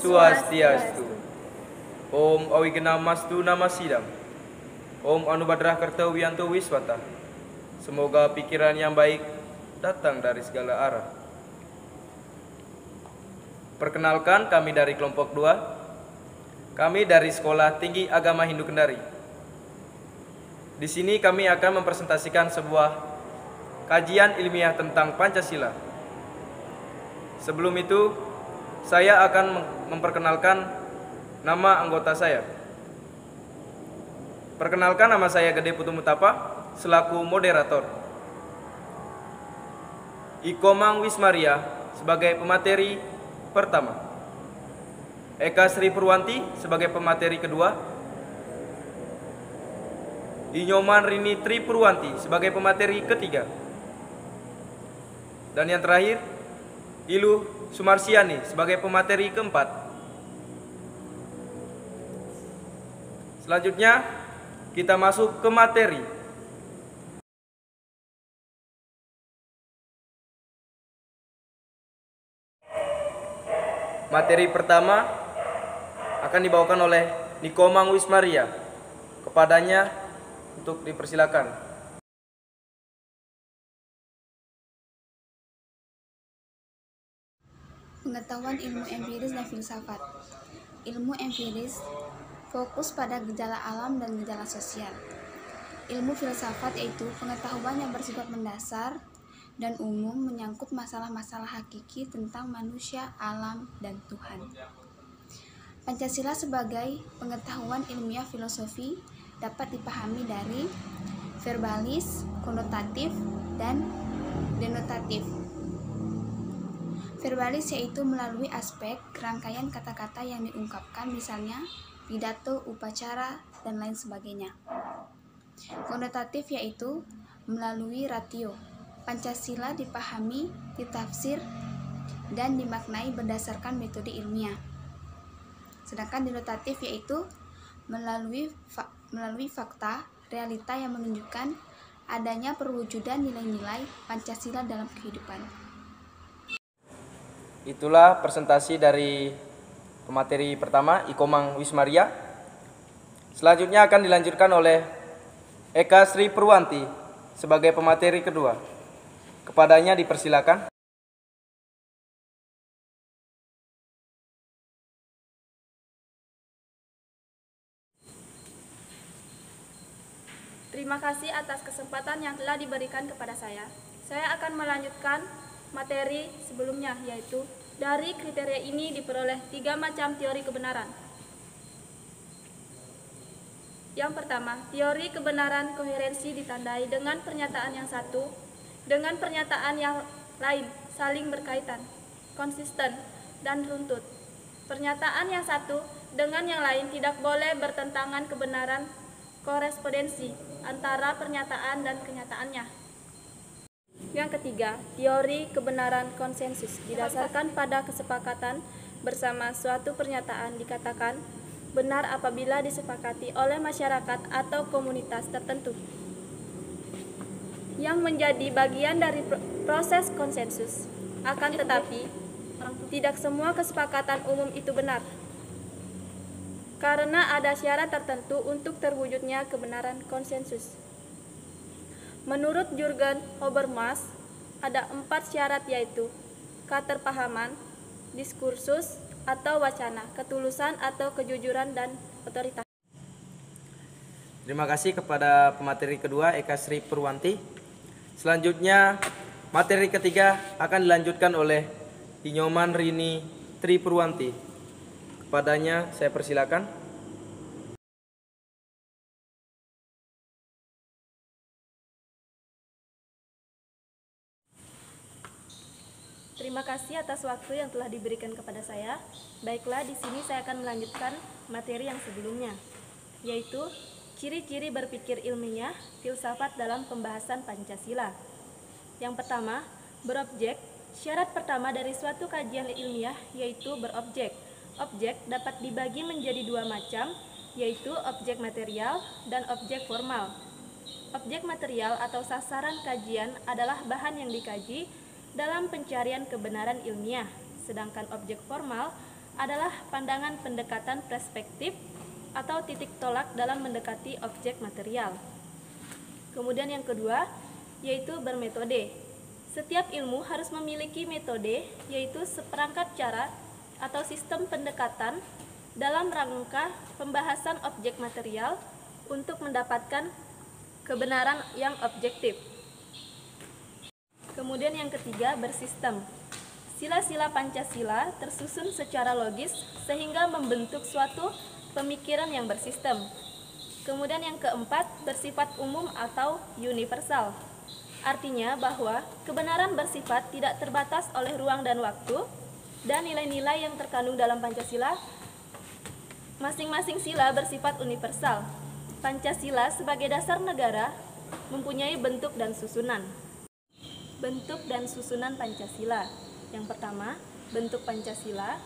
Swastiastu. Om Awigena-mastu Namasidam. Om Anubadrah Karta Wiyanto Wiswata. Semoga pikiran yang baik datang dari segala arah. Perkenalkan, kami dari kelompok 2. Kami dari Sekolah Tinggi Agama Hindu Kendari. Di sini kami akan mempresentasikan sebuah kajian ilmiah tentang Pancasila. Sebelum itu, saya akan memperkenalkan nama anggota saya. Perkenalkan, nama saya Gede Putu Mutapa selaku moderator. Ikomang Wismaria sebagai pemateri pertama. Eka Sri Purwanti sebagai pemateri kedua. Inyoman Rini Tri Purwanti sebagai pemateri ketiga. Dan yang terakhir, Ilu Sumarsiani sebagai pemateri keempat. Selanjutnya, kita masuk ke materi. Materi pertama akan dibawakan oleh Nikomang Wismaria. Kepadanya untuk dipersilakan. Pengetahuan ilmu empiris dan filsafat. Ilmu empiris fokus pada gejala alam dan gejala sosial. Ilmu filsafat yaitu pengetahuan yang bersifat mendasar dan umum menyangkut masalah-masalah hakiki tentang manusia, alam, dan Tuhan. Pancasila sebagai pengetahuan ilmiah filosofi dapat dipahami dari verbalis, konotatif, dan denotatif. Verbalis yaitu melalui aspek rangkaian kata-kata yang diungkapkan, misalnya pidato, upacara, dan lain sebagainya. Konotatif yaitu melalui ratio. Pancasila dipahami, ditafsir, dan dimaknai berdasarkan metode ilmiah. Sedangkan denotatif yaitu melalui fakta, realita yang menunjukkan adanya perwujudan nilai-nilai Pancasila dalam kehidupan. Itulah presentasi dari pemateri pertama, Ikomang Wismaria. Selanjutnya akan dilanjutkan oleh Eka Sri Purwanti sebagai pemateri kedua. Kepadanya dipersilakan. Terima kasih atas kesempatan yang telah diberikan kepada saya. Saya akan melanjutkan materi sebelumnya, yaitu dari kriteria ini diperoleh 3 macam teori kebenaran. Yang pertama, teori kebenaran koherensi ditandai dengan pernyataan yang satu dengan pernyataan yang lain saling berkaitan, konsisten, dan runtut. Pernyataan yang satu dengan yang lain tidak boleh bertentangan, kebenaran korespondensi antara pernyataan dan kenyataannya. Yang ketiga, teori kebenaran konsensus didasarkan pada kesepakatan bersama. Suatu pernyataan dikatakan benar apabila disepakati oleh masyarakat atau komunitas tertentu yang menjadi bagian dari proses konsensus. Akan tetapi, tidak semua kesepakatan umum itu benar, karena ada syarat tertentu untuk terwujudnya kebenaran konsensus. Menurut Jürgen Habermas, ada 4 syarat, yaitu keterpahaman, diskursus atau wacana, ketulusan atau kejujuran, dan otoritas. Terima kasih kepada pemateri kedua, Eka Sri Purwanti. Selanjutnya, materi ketiga akan dilanjutkan oleh Inyoman Rini Tri Purwanti. Kepadanya saya persilakan. Terima kasih atas waktu yang telah diberikan kepada saya. Baiklah, di sini saya akan melanjutkan materi yang sebelumnya, yaitu ciri-ciri berpikir ilmiah filsafat dalam pembahasan Pancasila. Yang pertama, berobjek. Syarat pertama dari suatu kajian ilmiah yaitu berobjek. Objek dapat dibagi menjadi 2 macam, yaitu objek material dan objek formal. Objek material atau sasaran kajian adalah bahan yang dikaji dalam pencarian kebenaran ilmiah, sedangkan objek formal adalah pandangan pendekatan perspektif atau titik tolak dalam mendekati objek material. Kemudian yang kedua, yaitu bermetode. Setiap ilmu harus memiliki metode, yaitu seperangkat cara atau sistem pendekatan dalam rangka pembahasan objek material untuk mendapatkan kebenaran yang objektif. Kemudian yang ketiga, bersistem. Sila-sila Pancasila tersusun secara logis sehingga membentuk suatu pemikiran yang bersistem. Kemudian yang keempat, bersifat umum atau universal. Artinya bahwa kebenaran bersifat tidak terbatas oleh ruang dan waktu, dan nilai-nilai yang terkandung dalam Pancasila masing-masing sila bersifat universal. Pancasila sebagai dasar negara mempunyai bentuk dan susunan. Bentuk dan susunan Pancasila. Yang pertama, bentuk Pancasila.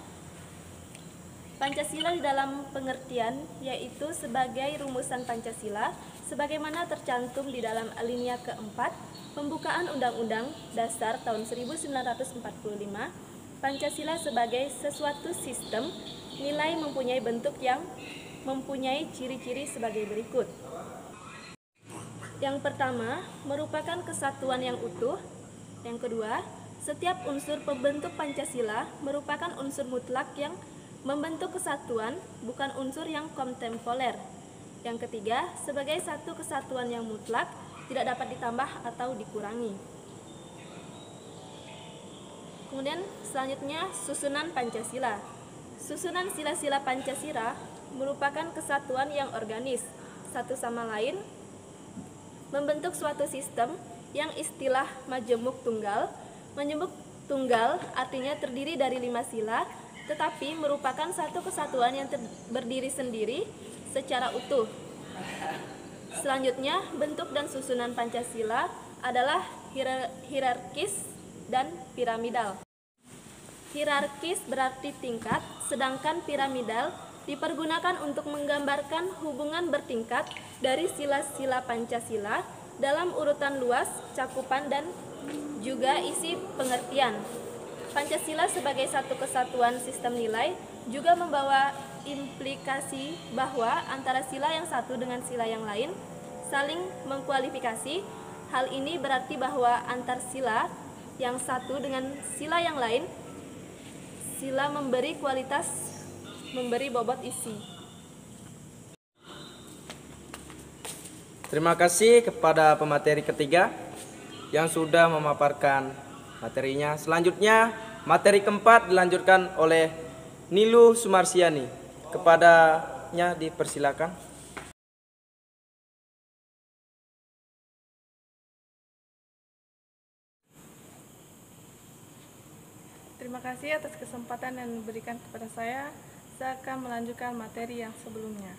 Pancasila di dalam pengertian yaitu sebagai rumusan Pancasila sebagaimana tercantum di dalam alinea keempat pembukaan Undang-Undang Dasar tahun 1945. Pancasila sebagai sesuatu sistem nilai mempunyai bentuk yang mempunyai ciri-ciri sebagai berikut. Yang pertama, merupakan kesatuan yang utuh. Yang kedua, setiap unsur pembentuk Pancasila merupakan unsur mutlak yang membentuk kesatuan, bukan unsur yang kontemporer. Yang ketiga, sebagai satu kesatuan yang mutlak, tidak dapat ditambah atau dikurangi. Kemudian selanjutnya, susunan Pancasila. Susunan sila-sila Pancasila merupakan kesatuan yang organis, satu sama lain, membentuk suatu sistem yang istilah majemuk tunggal. Majemuk tunggal artinya terdiri dari 5 sila, tetapi merupakan satu kesatuan yang berdiri sendiri secara utuh. Selanjutnya, bentuk dan susunan Pancasila adalah hierarkis dan piramidal. Hierarkis berarti tingkat, sedangkan piramidal dipergunakan untuk menggambarkan hubungan bertingkat dari sila-sila Pancasila dalam urutan luas, cakupan, dan juga isi pengertian. Pancasila sebagai satu kesatuan sistem nilai juga membawa implikasi bahwa antara sila yang satu dengan sila yang lain saling mengkualifikasi. Hal ini berarti bahwa antar sila yang satu dengan sila yang lain, sila memberi kualitas, memberi bobot isi. Terima kasih kepada pemateri ketiga yang sudah memaparkan materinya. Selanjutnya, materi keempat dilanjutkan oleh Nilu Sumarsiani. Kepadanya dipersilakan. Terima kasih atas kesempatan yang diberikan kepada saya. Saya akan melanjutkan materi yang sebelumnya.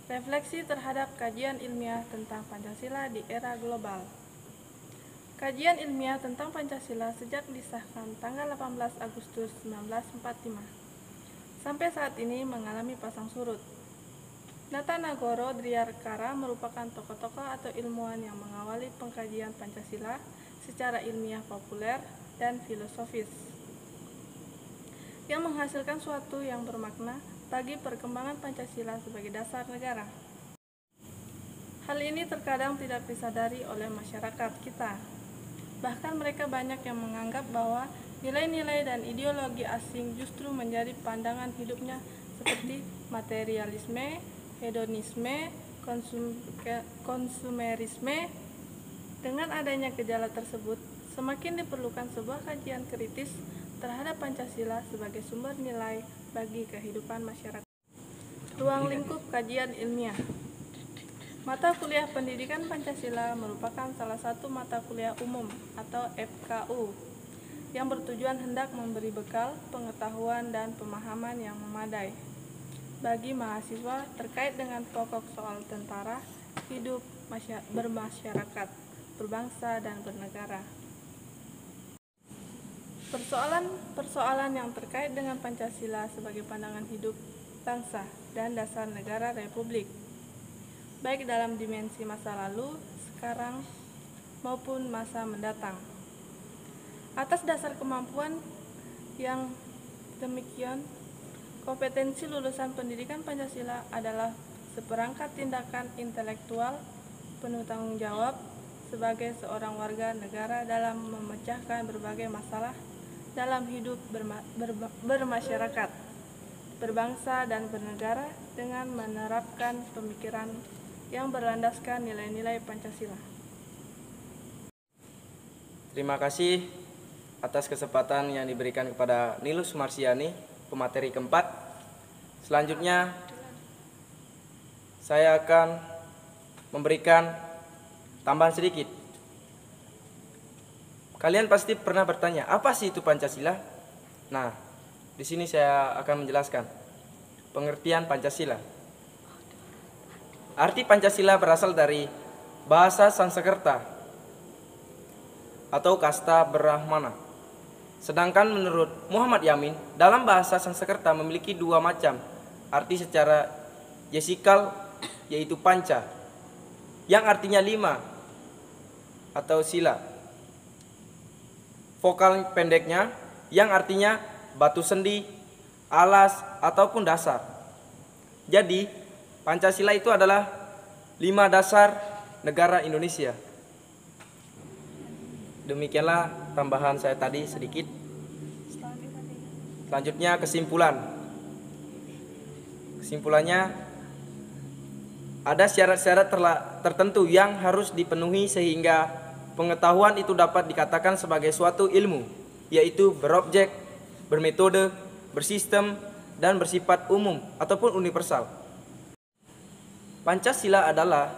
Refleksi terhadap kajian ilmiah tentang Pancasila di era global. Kajian ilmiah tentang Pancasila sejak disahkan tanggal 18 Agustus 1945 sampai saat ini mengalami pasang surut. Nata Nagoro Driarkara merupakan tokoh-tokoh atau ilmuwan yang mengawali pengkajian Pancasila secara ilmiah populer dan filosofis, yang menghasilkan suatu yang bermakna bagi perkembangan Pancasila sebagai dasar negara. Hal ini terkadang tidak disadari oleh masyarakat kita. Bahkan mereka banyak yang menganggap bahwa nilai-nilai dan ideologi asing justru menjadi pandangan hidupnya seperti materialisme, hedonisme, konsumerisme. Dengan adanya gejala tersebut, semakin diperlukan sebuah kajian kritis terhadap Pancasila sebagai sumber nilai bagi kehidupan masyarakat. Ruang lingkup kajian ilmiah. Mata kuliah pendidikan Pancasila merupakan salah satu mata kuliah umum atau FKU yang bertujuan hendak memberi bekal, pengetahuan, dan pemahaman yang memadai bagi mahasiswa terkait dengan pokok soal tentara, hidup bermasyarakat, berbangsa, dan bernegara. Persoalan yang terkait dengan Pancasila sebagai pandangan hidup bangsa dan dasar negara Republik, baik dalam dimensi masa lalu, sekarang, maupun masa mendatang. Atas dasar kemampuan yang demikian, Kompetensi lulusan pendidikan Pancasila adalah seperangkat tindakan intelektual penuh tanggung jawab sebagai seorang warga negara dalam memecahkan berbagai masalah dalam hidup bermasyarakat, berbangsa, dan bernegara dengan menerapkan pemikiran yang berlandaskan nilai-nilai Pancasila. Terima kasih atas kesempatan yang diberikan kepada Nilus Marsiani, pemateri keempat. Selanjutnya, saya akan memberikan tambahan sedikit. Kalian pasti pernah bertanya, apa sih itu Pancasila? Nah, di sini saya akan menjelaskan pengertian Pancasila. Arti Pancasila berasal dari bahasa Sanskerta atau kasta Brahmana. Sedangkan menurut Muhammad Yamin, dalam bahasa Sanskerta memiliki dua macam arti secara lesikal, yaitu panca, yang artinya lima atau sila. Vokal pendeknya yang artinya batu sendi, alas, ataupun dasar. Jadi, Pancasila itu adalah 5 dasar negara Indonesia. Demikianlah tambahan saya tadi sedikit. Selanjutnya kesimpulan. Kesimpulannya, ada syarat-syarat tertentu yang harus dipenuhi sehingga pengetahuan itu dapat dikatakan sebagai suatu ilmu, yaitu berobjek, bermetode, bersistem, dan bersifat umum ataupun universal. Pancasila adalah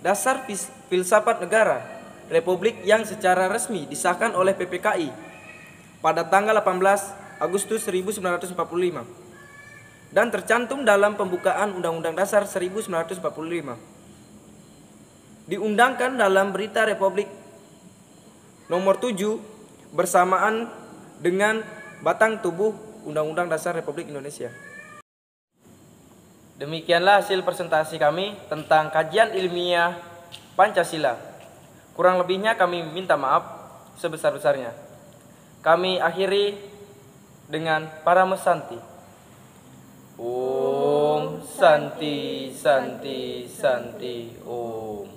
dasar filsafat negara Republik yang secara resmi disahkan oleh PPKI pada tanggal 18 Agustus 1945 dan tercantum dalam pembukaan Undang-Undang Dasar 1945. Diundangkan dalam Berita Republik Nomor 7 bersamaan dengan batang tubuh Undang-Undang Dasar Republik Indonesia. Demikianlah hasil presentasi kami tentang kajian ilmiah Pancasila. Kurang lebihnya kami minta maaf sebesar-besarnya. Kami akhiri dengan Parama Santi. Om Santi Santi Santi Om.